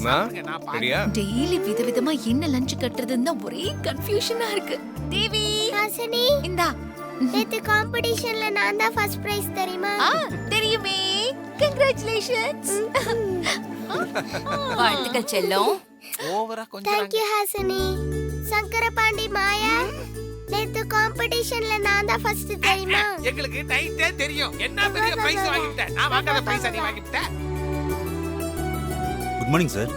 தேவிமா ரெடியா? டெய்லி விதவிதமா என்ன லஞ்ச் கட்டுறதுன்னு தான் ஒரே கன்ஃபியூஷனா இருக்கு. தேவி ஹாசினி, இந்தா. நேத்து காம்படிஷன்ல நான் தான் ஃபர்ஸ்ட் பிரைஸ் தெரியுமா? தெரியுமே. கங்க்ராச்சுலேஷன்ஸ். வாழ்த்துக்கள் செல்லம். ஓவரா கொஞ்சம் Thank you ஹாசினி. சங்கரபாண்டி மாயா, நேத்து காம்படிஷன்ல நான் தான் ஃபர்ஸ்ட் தெரியுமா? எங்களுக்கு நைட்டே தெரியும். என்ன பெரிய பிரைஸ் வாங்கிட்டேன். நான் வாங்காத பிரைஸ் நீ வாங்கிட்ட. Good morning sir.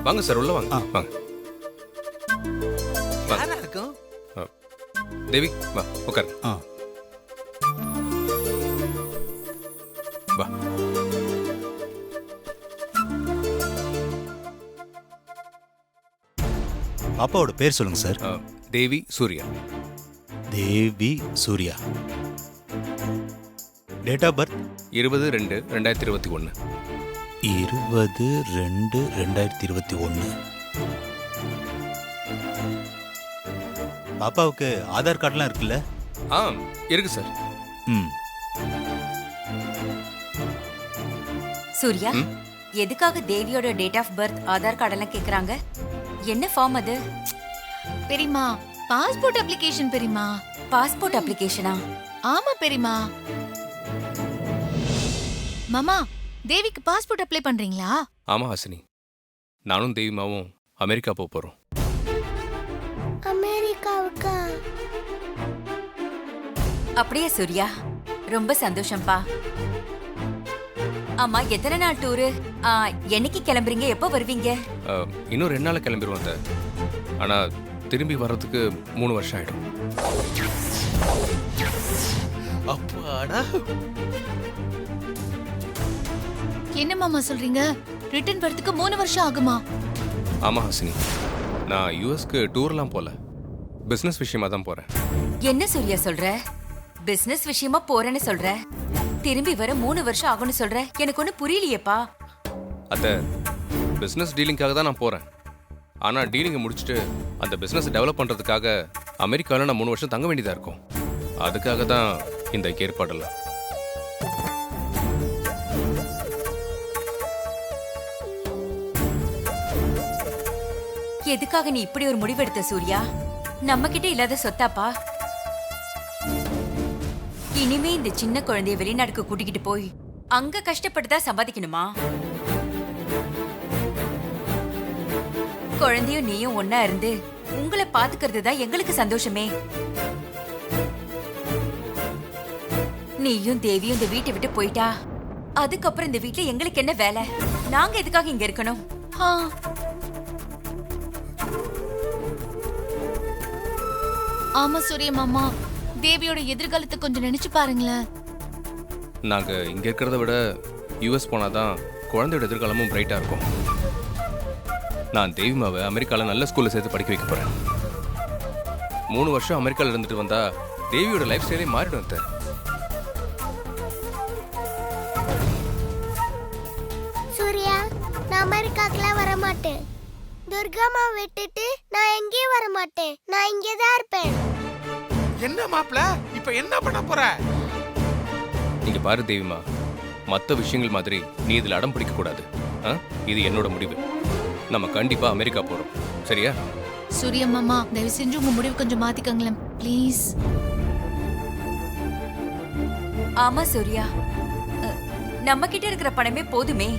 வாங்க சார் உள்ள வாங்க. வாங்க. யாரா இருக்கும்? தேவி வா உட்கார். வா. பாப்பாவோட பேர் சொல்லுங்க sir. Devi Surya. Devi Surya. Date of birth 20-2-2021. 20-2-2021. பாப்பாவுக்கு ஆதார் கார்டுலாம் இருக்குல்ல? இருக்கு சார். சூர்யா, எதுக்காக தேவியோட டேட் ஆஃப் பர்த் ஆதார் கார்டெல்லாம் கேக்குறாங்க? என்ன ஃபார்ம் அது? பெரியமா, பாஸ்போர்ட் அப்ளிகேஷன் பெரியமா. பாஸ்போர்ட் அப்ளிகேஷனா? ஆமா பெரியமா. மாமா, தேவிக்கு பாஸ்போர்ட் அப்ளை பண்றீங்களா? ஆமா ஹாசினி, நானும் தேவிமாவும் அமெரிக்கா போறோம். அமெரிக்காவுக்கா? அப்படியே சூர்யா, ரொம்ப சந்தோஷம்பா. ஆமா, எத்தனை நாள் டூரு? என்னைக்கு கிளம்புறீங்க? எப்போ வருவீங்க? இன்னும் 2 நாள் கிளம்பிடுவோம் சார். ஆனா திரும்பி வர்றதுக்கு 3 வருஷம் ஆயிடும். அப்பாடா. என்ன மாமா சொல்றீங்க? ரிட்டர்ன் வரதுக்கு 3 வருஷம் ஆகுமா? ஆமா ஹாசினி, நான் யுஎஸ்க்கு டூர்லாம் போல, பிசினஸ் விஷயமா தான் போறேன். என்ன சூர்யா சொல்ற? பிசினஸ் விஷயமா போறேன்னு சொல்ற, திரும்பி வர 3 வருஷம் ஆகும்னு சொல்ற. எனக்கு ஒண்ணு புரியலையேப்பா. அத பிசினஸ் டீலிங்காக தான் நான் போறேன். ஆனா டீலிங்கை முடிச்சுட்டு அந்த பிசினஸ் டெவலப் பண்றதுக்காக அமெரிக்காவில் நான் 3 வருஷம் தங்க வேண்டியதா இருக்கும். அதுக்காக தான் இந்த ஏற்பாடெல்லாம். எதுக்காக நீ இப்படி ஒரு முடிவெடுத்த சூர்யா? நம்ம கிட்ட இல்லாத சொத்தாப்பா. இனிமே இந்த சின்ன குழந்தைய வெளிநாட்டுக்கு கூட்டிக்கிட்டு போய் அங்க கஷ்டப்பட்டுதான் சம்பாதிக்கணுமா? குழந்தையும் நீயும் ஒன்னா இருந்து உங்களை பாத்துக்கிறது தான் எங்களுக்கு சந்தோஷமே. நீயும் தேவியும் இந்த வீட்டை விட்டு போயிட்டா அதுக்கப்புறம் இந்த வீட்டுல எங்களுக்கு என்ன வேலை? நாங்க எதுக்காக இங்க இருக்கணும்? ஆமா சூரிய மாமா, தேவியோட எதிர்காலத்தை கொஞ்சம் நினைச்சு பாருங்களேன். நாங்க இங்க இருக்கிறத விட யுஎஸ் போனாதான் குழந்தையோட எதிர்காலமும் பிரைட்டா இருக்கும். நான் தேவிமாவை அமெரிக்கால நல்ல ஸ்கூல்ல சேர்த்து படிக்க வைக்க போறேன். 3 வருஷம் அமெரிக்கால இருந்துட்டு வந்தா தேவியோட லைஃப் ஸ்டைலே மாறிடும். சூர்யா, நான் அமெரிக்காக்குலாம் வர மாட்டேன். துர்காமா விட்டுட்டு நான் எங்கேயும் வர மாட்டேன். நான் இங்கே தான் இருப்பேன். என்ன மாப்ள, இப்ப என்ன பண்ண போற? நீங்க பாரு தேவிமா, மற்ற விஷயங்கள் மாதிரி நீ இதுல அடம் பிடிக்க கூடாது. இது என்னோட முடிவு. நம்ம கண்டிப்பா அமெரிக்கா போறோம், சரியா? சூரிய மாமா, தயவு செஞ்சு உங்க முடிவு கொஞ்சம் மாத்திக்கங்களேன் ப்ளீஸ். ஆமா சூர்யா, நம்ம கிட்ட இருக்கிற பணமே போதுமே.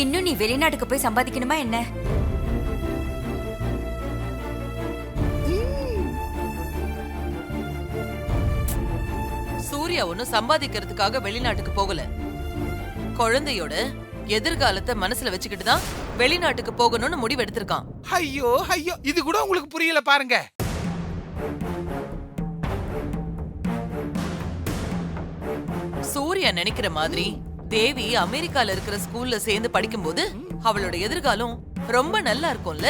இன்னும் நீ வெளிநாட்டுக்கு போய் சம்பாதிக்கணுமா என்ன? சூர்யா ஒன்னும் சம்பாதிக்கிறதுக்காக வெளிநாட்டுக்கு போகல. குழந்தையோட எதிர்காலத்தை மனசுல வச்சுக்கிட்டு தான் வெளிநாட்டுக்கு போகணும்னு முடிவு எடுத்திருக்கான். ஐயோ ஐயோ, இது கூட உங்களுக்கு புரியல பாருங்க. சூர்யா நினைக்கிற மாதிரி தேவி அமெரிக்கால இருக்கிற ஸ்கூல்ல சேர்ந்து படிக்கும்போது அவளோட எதிர்காலம் ரொம்ப நல்லா இருக்கும்ல.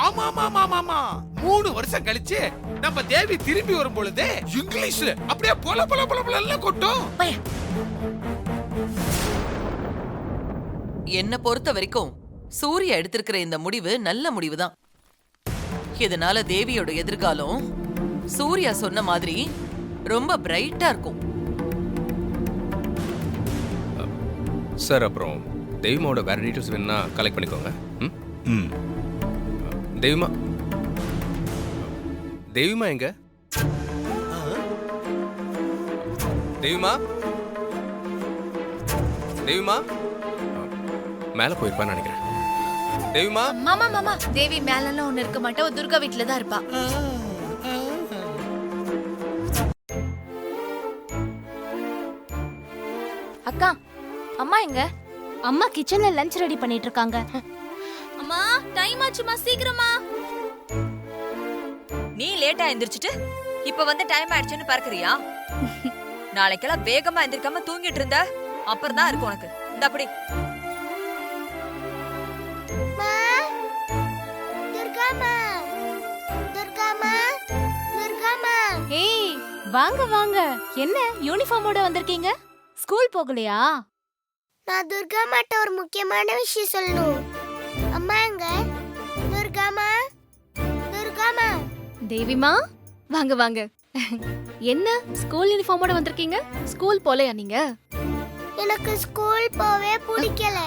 ஆமா ஆமா ஆமா, 3 வருஷம் கழிச்சு நம்ம தேவி திரும்பி வரும் பொழுது இங்கிலீஷ்ல அப்படியே பொல பொல பொல பொல கொட்டும். என்ன பொறுத்த வரைக்கும் சூர்யா எடுத்திருக்கிற இந்த முடிவு நல்ல முடிவுதான். இதனால தேவியோட எதிர்காலம் சூர்யா சொன்ன மாதிரி ரொம்ப பிரைட்டா இருக்கும். சார் அப்புறம் தெய்வமாவோட வேற டீட்டெயில்ஸ் வேணும்னா கலெக்ட் பண்ணிக்கோங்க. ம் ம் தெய்வமா தெய்வமா எங்க? தெய்வமா தெய்வமா மேலே போயிருப்பான்னு நினைக்கிறேன். தெய்வமா மாமா மாமா தேவி மேலலாம் ஒண்ணு இருக்க மாட்டா, துர்கா வீட்ல தான் இருப்பா. அக்கா, அம்மா எங்க? அம்மா கிச்சன்ல லஞ்ச் ரெடி பண்ணிட்டு இருக்காங்க. அம்மா டைம் ஆச்சுமா, சீக்கிரமா. நீ லேட்டா எந்திரிச்சிட்டு இப்ப வந்து டைம் ஆயிடுச்சுன்னு பார்க்கறியா? நாளைக்கெல்லாம் வேகமா எந்திரிக்காம தூங்கிட்டு இருந்த அப்புறம் தான் இருக்கு உனக்கு. இந்த அப்படி மா துர்காமா துர்காமா துர்காமா ஏய், வாங்க வாங்க. என்ன யூனிஃபார்மோட வந்திருக்கீங்க? ஸ்கூல் போகலையா? நான் துர்காமாட்ட ஒரு முக்கியமான விஷயம் சொல்லணும். அம்மா எங்க? துர்காமா துர்காமா தேவிமா, வாங்க வாங்க. என்ன ஸ்கூல் யூனிஃபார்மோட வந்திருக்கீங்க? ஸ்கூல் போலையா நீங்க? எனக்கு ஸ்கூல் போவே பிடிக்கல.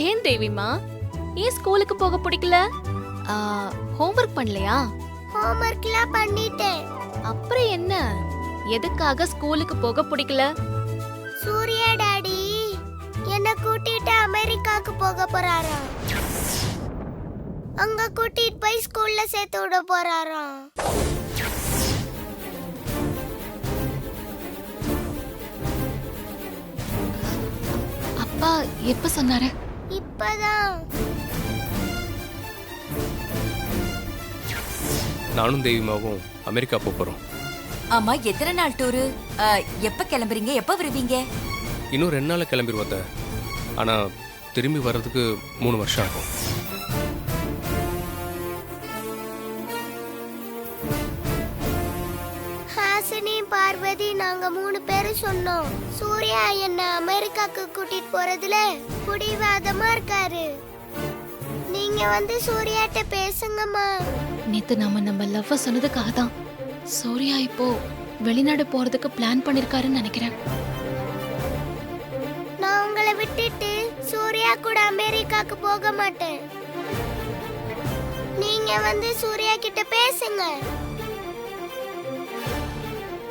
ஏன் தேவிமா, ஏன் ஸ்கூலுக்கு போக பிடிக்கல? ஹோம்வொர்க் பண்ணலையா? ஹோம்வொர்க்லாம் பண்ணிட்டேன். அப்புறம் என்ன, எதுக்காக ஸ்கூலுக்கு போக பிடிக்கல? சூர்யா டாடி என்ன கூட்டிட்டு அமெரிக்காக்கு போக போறாராம். அங்க கூட்டிட்டு போய் ஸ்கூல்ல சேர்த்து விட போறாராம். அப்பா எப்ப சொன்னாரு? இப்பதான். நானும் தெய்வமாவும் அமெரிக்கா போகிறோம். ஆமா, எத்தனை நாள் டூரு? எப்ப கிளம்புறீங்க? எப்ப வருவீங்க? இன்னும் 2 நாளில் கிளம்பிடுவோம். ஆனால் திரும்பி வர்றதுக்கு 3 வருஷம் ஆகும். ஹாசினி பார்வதி நாங்க 3 பேரும் சொன்னோம். சூர்யா என்ன அமெரிக்காக்கு கூட்டிட்டு போறதுல புடிவாதமா இருக்காரு. நீங்க வந்து சூர்யாட்ட பேசுங்கம்மா. நேத்து நம்ம லவ் சொன்னதுக்காக தான் சூர்யா இப்போ வெளிநாடு போறதுக்கு பிளான் பண்ணிருக்காருன்னு நினைக்கிறேன். நான் உங்களை விட்டுட்டு சூர்யா கூட அமெரிக்காக்கு போக மாட்டேன். நீங்க வந்து சூர்யா கிட்ட பேசுங்க.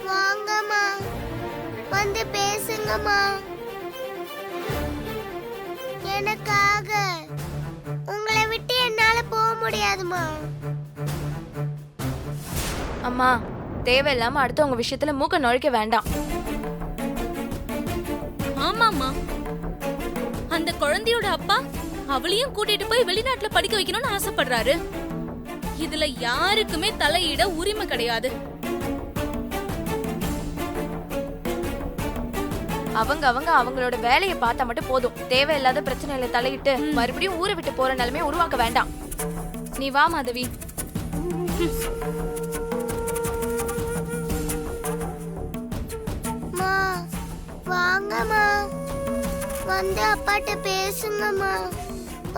வாங்கம்மா, வந்து பேசுங்கம்மா. எனக்காக உங்களை விட்டு என்னால போக முடியாதுமா. அம்மா, தேவையில்லாம அடுத்தவங்க விஷயத்துல மூக்க நுழைக்க வேண்டாம். ஆமாமா, அந்த குழந்தையோட அப்பா அவளையும் கூட்டிட்டு போய் வெளிநாட்டுல படிக்க வைக்கணும்னு ஆசைப்படுறாரு. இதுல யாருக்குமே தலையிட உரிமை கிடையாது. அவங்களோட வேலையை பார்த்தா மட்டும் போதும். தேவையில்லாத பிரச்சனைகளை தலையிட்டு மறுபடியும் ஊரை விட்டு போற நிலைமையை உருவாக்க வேண்டாம். நீ வா மாதவி. மா, வாங்கம்மா, வந்து அப்பாட்ட பேசுங்கம்மா.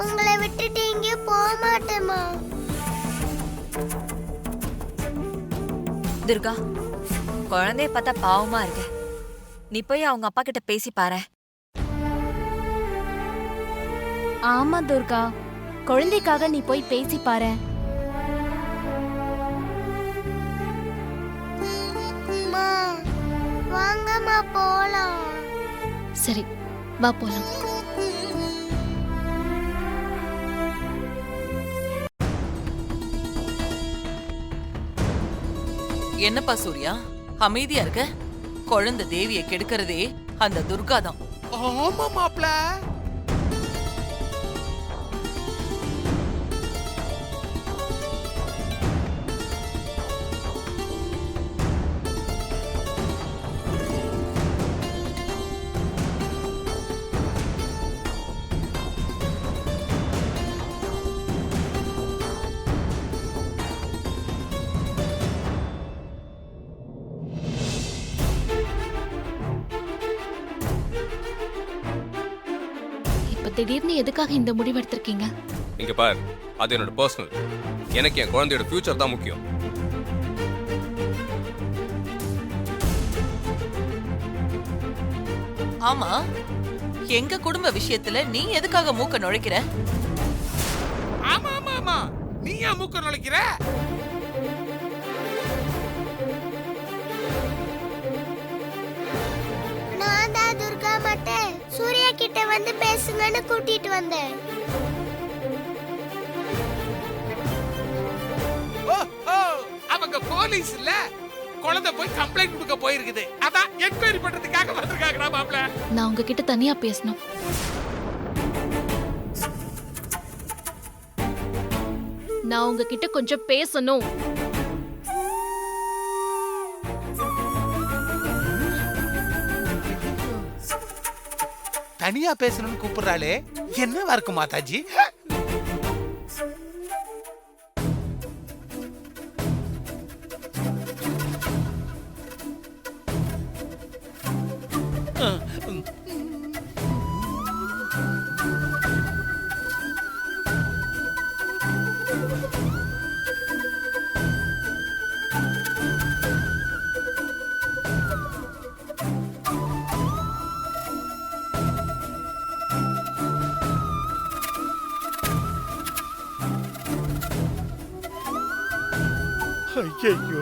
உங்களை விட்டுட்டு எங்கேயும் போக மாட்டேம்மா. துர்கா, குழந்தைய பார்த்தா பாவமா இருக்கு. நீ போய் அவங்க அப்பா கிட்ட பேசி பாரு. ஆமா துர்கா, குழந்தைக்காக நீ போய் பேசி பாரு. அம்மா, வாங்கம்மா போலாம். சரி, வா போலாம். என்னப்பா சூர்யா, அமைதியா இருக்க? குழந்தை தேவிய கெடுக்கிறதே அந்த துர்கா தான். ஆமா மாப்ள. திடீர்னு எதுக்காக இந்த முடிவு எடுத்திருக்கீங்க? இங்க பார், அது என்னோட பர்சனல். எனக்கு என் குழந்தையோட ஃபியூச்சர் தான் முக்கியம். ஆமா, எங்க குடும்ப விஷயத்துல நீ எதுக்காக மூக்க நுழைக்கிற? ஆமா ஆமா ஆமா, நீ ஏன் மூக்க நுழைக்கிற? நான் தான் துர்கா மட்டும் சூர்யா கிட்ட வந்து பேசுங்கன்னு கூட்டிட்டு வந்தேன். ஓ, ஓ, அவங்க போலீஸ் இல்ல, குழந்தை போய் கம்ப்ளைண்ட் கொடுக்க போயிருக்குது. அதான் என்கொயரி பண்றதுக்காக வந்திருக்காங்கடா மாப்ள. நான் உங்ககிட்ட தனியா பேசணும். நான் உங்ககிட்ட கொஞ்சம் பேசணும். தனியா பேசணும்னு கூப்பிடுறாளே, என்னவா இருக்கு மாதாஜி? ஐயோ,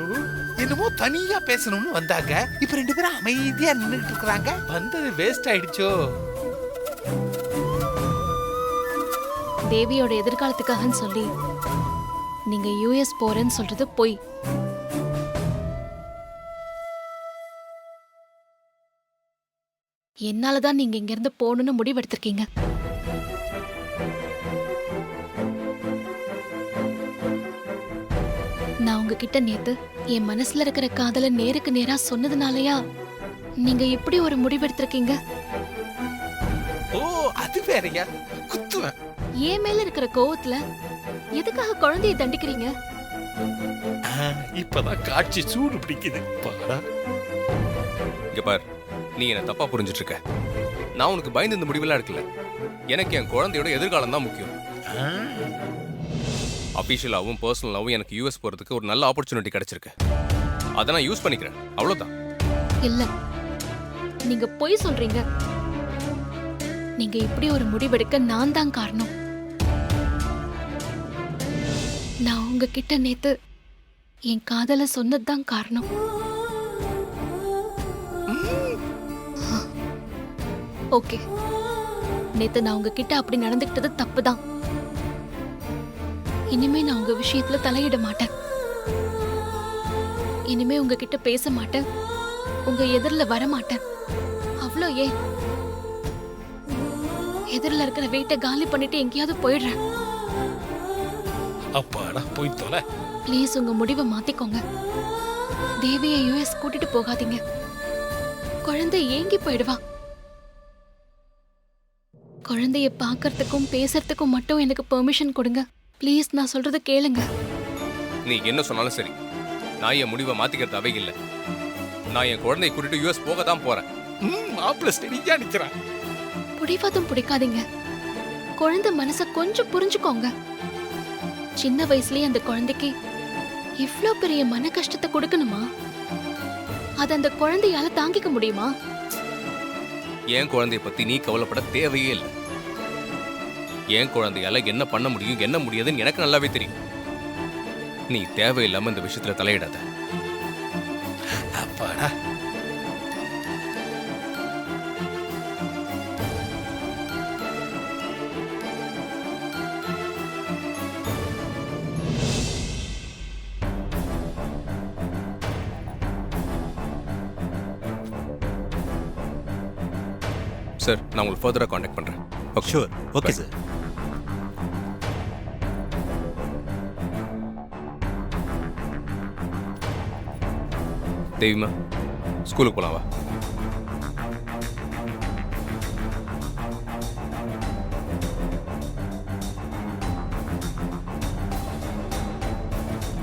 என்னமோ தனியா பேசணும்னு வந்தாங்க. இப்ப ரெண்டு பேரும் அமைதியா நின்னுட்டு இருக்காங்க. வந்தது வேஸ்ட் ஆயிடுச்சோ? தேவியோட எதிர்காலத்துக்காகன்னு சொல்லி நீங்க யுஎஸ் போறேன்னு சொல்றது பொய். என்னாலதான் நீங்க இங்க இருந்து போகணும்னு முடிவெடுத்திருக்கீங்க. நான் உங்ககிட்ட நேத்து என் மனசுல இருக்கிற காதல நேருக்கு நேரா சொன்னதுனாலயா நீங்க இப்படி ஒரு முடிவெடுத்திருக்கீங்க? ஓ, அது வேறயா? குத்துவேன். என் மேல இருக்கிற கோவத்துல எதுக்காக குழந்தையை தண்டிக்கிறீங்க? இப்பதான் காட்சி சூடு பிடிக்குது பாடா. இங்க பார், நீ என்ன தப்பா புரிஞ்சிட்டு இருக்க. நான் உனக்கு பயந்து இந்த முடிவெல்லாம் எடுக்கல. எனக்கு என் குழந்தையோட எதிர்காலம் தான் முக்கியம். அபிஷியலாவும் பர்சனலாவும் எனக்கு யூஎஸ் போறதுக்கு ஒரு நல்ல ஆப்பர்ச்சுனிட்டி கிடைச்சிருக்கு. அதை நான் யூஸ் பண்ணிக்கிறேன், அவ்வளவுதான். இல்ல, நீங்க பொய் சொல்றீங்க. நீங்க இப்படி ஒரு முடிவெடுக்க நான் தான் காரணம். நான் உங்ககிட்ட நேத்து என் காதல சொன்னதுதான் காரணம். ஓகே, நேத்து நான் உங்ககிட்ட அப்படி நடந்துக்கிட்டது தப்புதான். இனிமே நான் உங்க விஷயத்துல தலையிட மாட்டேன். இனிமே உங்ககிட்ட பேச மாட்டேன், உங்க எதிரில வர மாட்டேன். அவ்வளோ ஏன், எதிரில இருக்கிற வெயிட்ட காலி பண்ணிட்டு எங்கேயாவது போயிடுறேன். அப்பாடா, போய் தொலை. ப்ளீஸ் உங்க முடிவை மாத்திக்கோங்க. தேவியை யுஎஸ் கூட்டிட்டு போகாதீங்க. குழந்தை ஏங்கி போயிடுவா. குழந்தைய பார்க்கறதுக்கும் பேசுறதுக்கும் மட்டும் எனக்கு பெர்மிஷன் கொடுங்க. ப்ளீஸ், நான் சொல்றத கேளுங்க. நீ என்ன சொன்னாலும் சரி, நான் என் முடிவை மாத்திக்கிறதாவே இல்லை. நான் என் குழந்தையை கூட்டிட்டு யூஎஸ் போக தான் போறேன். மாப்பிள்ள ஸ்டெடியா நிக்கிறான். பிடிவாதம் பிடிக்காதீங்க. குழந்தை மனச கொஞ்சம் புரிஞ்சுக்கோங்க. சின்ன வயசுலயே அந்த குழந்தைக்கு இவ்ளோ பெரிய மன கஷ்டத்தை கொடுக்கணுமா? அது அந்த குழந்தையால தாங்கிக்க முடியுமா? என் குழந்தைய பத்தி நீ கவலைப்பட தேவையே இல்லை. என் குழந்தையால என்ன பண்ண முடியும், என்ன முடியாதுன்னு எனக்கு நல்லாவே தெரியும். நீ தேவையில்லாம இந்த விஷயத்துல தலையிடாத. அப்பாடா. சார், நான் உங்களுக்கு ஃபர்தரா காண்டாக்ட் பண்றேன். Okay, sure. Okay sir. தேவிமா, ஸ்கூலுக்கு போலாம் வா.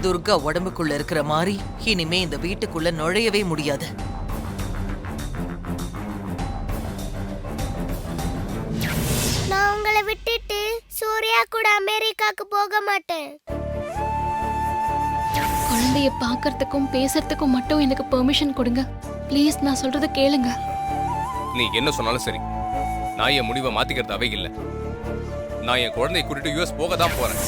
துர்கா உடம்புக்குள்ள இருக்கிற மாதிரி இனிமே இந்த வீட்டுக்குள்ள நுழையவே முடியாது. நான் உங்களை விட்டுட்டு சூர்யா கூட அமெரிக்காக்கு போக மாட்டேன். குழந்தைய பார்க்கறதுக்கும் பேசுறதுக்கும் மட்டும் எனக்கு பெர்மிஷன் கொடுங்க. ப்ளீஸ், நான் சொல்றத கேளுங்க. நீ என்ன சொன்னாலும் சரி, நான் என் முடிவை மாத்திக்கிறதாவே இல்லை. நான் என் குழந்தையை கூட்டிட்டு யூஎஸ் போக தான் போறேன்.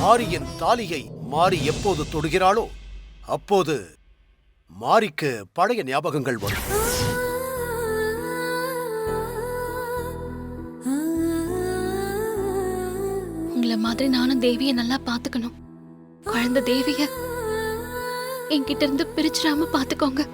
மாரியின் தாலியை மாரி எப்போது தொடுகிறாளோ அப்போது மாரிக்கு பழைய ஞாபகங்கள் வரும். உங்களை மாதிரி நானும் தேவியை நல்லா பாத்துக்கணும். குழந்தை தேவிய என்கிட்ட இருந்து பிரிச்சிடாம பாத்துக்கோங்க.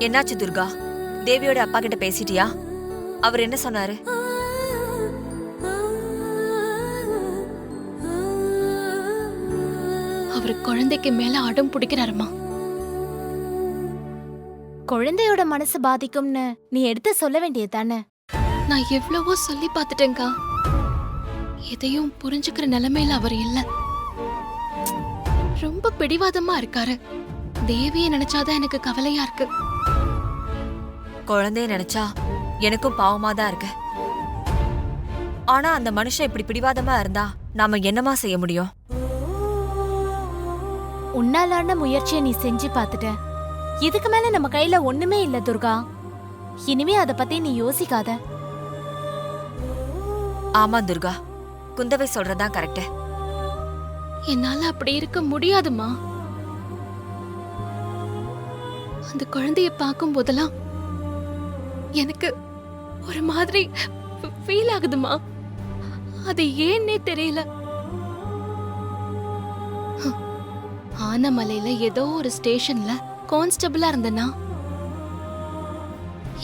என்னாச்சு துர்கா? தேவியோட அப்பா கிட்ட பேசிட்டியா? அவர் என்ன சொன்னாரு? அவரு குழந்தைக்கு மேல அடம் பிடிக்கிறாருமா. குழந்தையோட மனசு பாதிக்கும்னு நீ எடுத்து சொல்ல வேண்டியது தானே? நான் எவ்வளவோ சொல்லி பார்த்துட்டேங்கா. எதையும் புரிஞ்சுக்கிற நிலைமையில அவர் இல்ல. ரொம்ப பிடிவாதமா இருக்காரு. தேவியை நினைச்சாதான் எனக்கு கவலையா இருக்கு. குழந்தைய நினைச்சா எனக்கும் பாவமா தான் இருக்கு. ஆனா அந்த மனுஷன் இப்படி பிடிவாதமா இருந்தா நாம என்னமா செய்ய முடியும்? உன்னாலான முயற்சியை நீ செஞ்சு பார்த்துட்ட. இதுக்கு மேல நம்ம கையில ஒண்ணுமே இல்ல துர்கா. இனிமே அத பத்தி நீ யோசிக்காத. ஆமா துர்கா, குந்தவை சொல்றதான் கரெக்ட். என்னால அப்படி இருக்க முடியாதுமா. அந்த குழந்தைய பார்க்கும் போதெல்லாம் எனக்கு ஒரு மாதிரி ஃபீல் ஆகுதுமா. அது ஏன்னே தெரியல. ஆனமலையில ஏதோ ஒரு ஸ்டேஷன்ல கான்ஸ்டபிளா இருந்தனா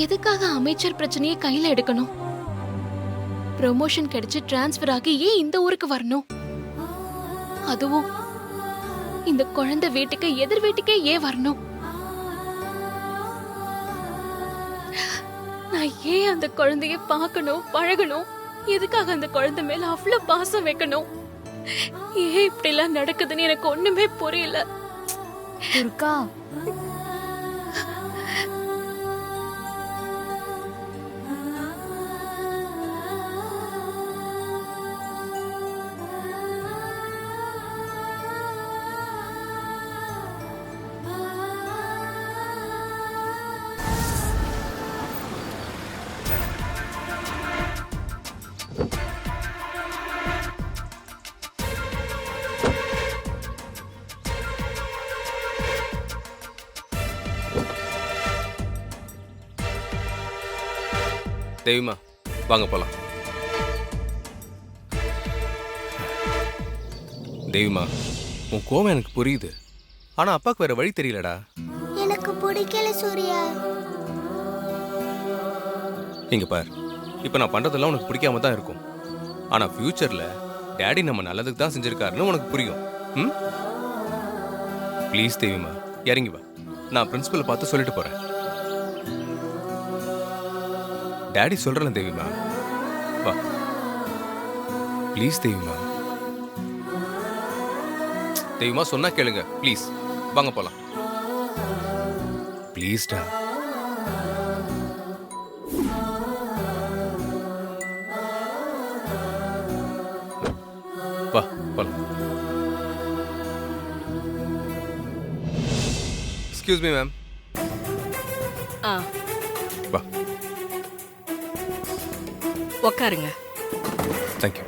எதுக்காக அமைச்சர் பிரச்சனையை கையில எடுக்கணும்? ப்ரமோஷன் கிடைச்சு டிரான்ஸ்பர் ஆகி ஏன் இந்த ஊருக்கு வரணும்? அதுவும் இந்த குழந்தை வீட்டுக்கு எதிர் வீட்டுக்கே ஏன் வரணும்? நான் ஏன் அந்த குழந்தைய பார்க்கணும், பழகணும்? எதுக்காக அந்த குழந்தை மேல அவ்வளவு பாசம் வைக்கணும்? ஏன் இப்படி எல்லாம் நடக்குதுன்னு எனக்கு ஒண்ணுமே புரியல. துர்கா, தேவிமா, வாங்க போலாம். தேவிமா, உன் கோவம் எனக்கு புரியுது. ஆனா அப்பாக்கு வேற வழி தெரியலடா. எனக்கு பிடிக்கல சூர்யா. இங்க பார், இப்ப நான் பண்றதெல்லாம் உனக்கு பிடிக்காம தான் இருக்கும். ஆனா ஃபியூச்சர்ல டேடி நம்ம நல்லதுக்கு தான் செஞ்சிருக்காருன்னு உனக்கு புரியும். ம், ப்ளீஸ் தேவிமா, இறங்கி வா. நான் பிரின்சிபலை பார்த்து சொல்லிட்டு போறேன். டாடி சொல்றேன் தேவிமா, வா ப்ளீஸ் தேவிமா. தேவிமா சொன்னா கேளுங்க ப்ளீஸ். வாங்க போலாம் ப்ளீஸ் டா. வா போலாம். Excuse me ma'am. வா உட்காருங்க. Thank you.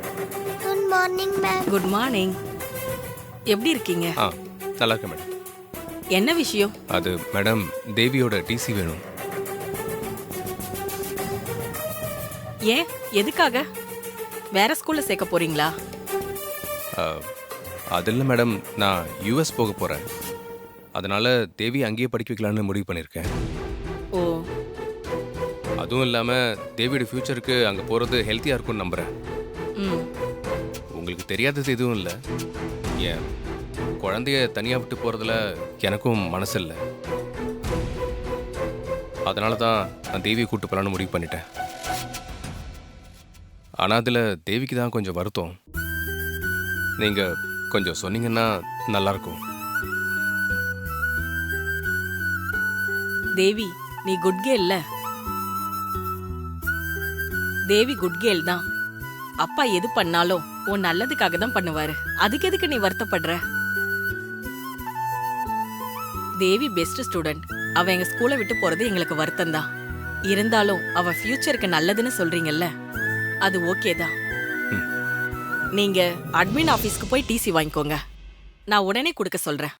Good morning ma'am. Good morning. எப்படி இருக்கீங்க? நல்லா இருக்கேன் மேடம். என்ன விஷயம்? அது மேடம், தேவியோட டிசி வேணும். ஏன், எதுக்காக? வேற ஸ்கூல்ல சேர்க்க போறீங்களா? அது இல்லை மேடம், நான் யூஎஸ் போக போறேன். அதனால தேவி அங்கேயே படிக்க வைக்கலான்னு முடிவு பண்ணியிருக்கேன். ஓ, அதுவும் இல்லாமல் தேவியோட ஃப்யூச்சருக்கு அங்கே போகிறது ஹெல்த்தியாக இருக்கும்னு நம்புகிறேன். ம் உங்களுக்கு தெரியாதது எதுவும் இல்லை. ஏன் குழந்தைய தனியாக விட்டு போகிறதுல எனக்கும் மனசு இல்லை. அதனால தான் நான் தேவியை கூட்டு போகலான்னு முடிவு பண்ணிட்டேன். ஆனால் அதில் தேவிக்கு தான் கொஞ்சம் வருத்தம். நீங்கள் கொஞ்சம் சொன்னீங்கன்னா நல்லாயிருக்கும். தேவி, நீ குட் கேர்ல்ல? தேவி குட் கேர்ள் தான். அப்பா எது பண்ணாலும் உன் நல்லதுக்காக தான் பண்ணுவாரு. அதுக்கு எதுக்கு நீ வருத்தப்படுற? தேவி பெஸ்ட் ஸ்டூடெண்ட். அவ எங்க ஸ்கூலை விட்டு போறது எங்களுக்கு வருத்தம் தான். இருந்தாலும் அவ ஃபியூச்சருக்கு நல்லதுன்னு சொல்றீங்கல்ல, அது ஓகே தான். நீங்க அட்மின் ஆபீஸ்க்கு போய் டிசி வாங்கிக்கோங்க. நான் உடனே கொடுக்க சொல்றேன்.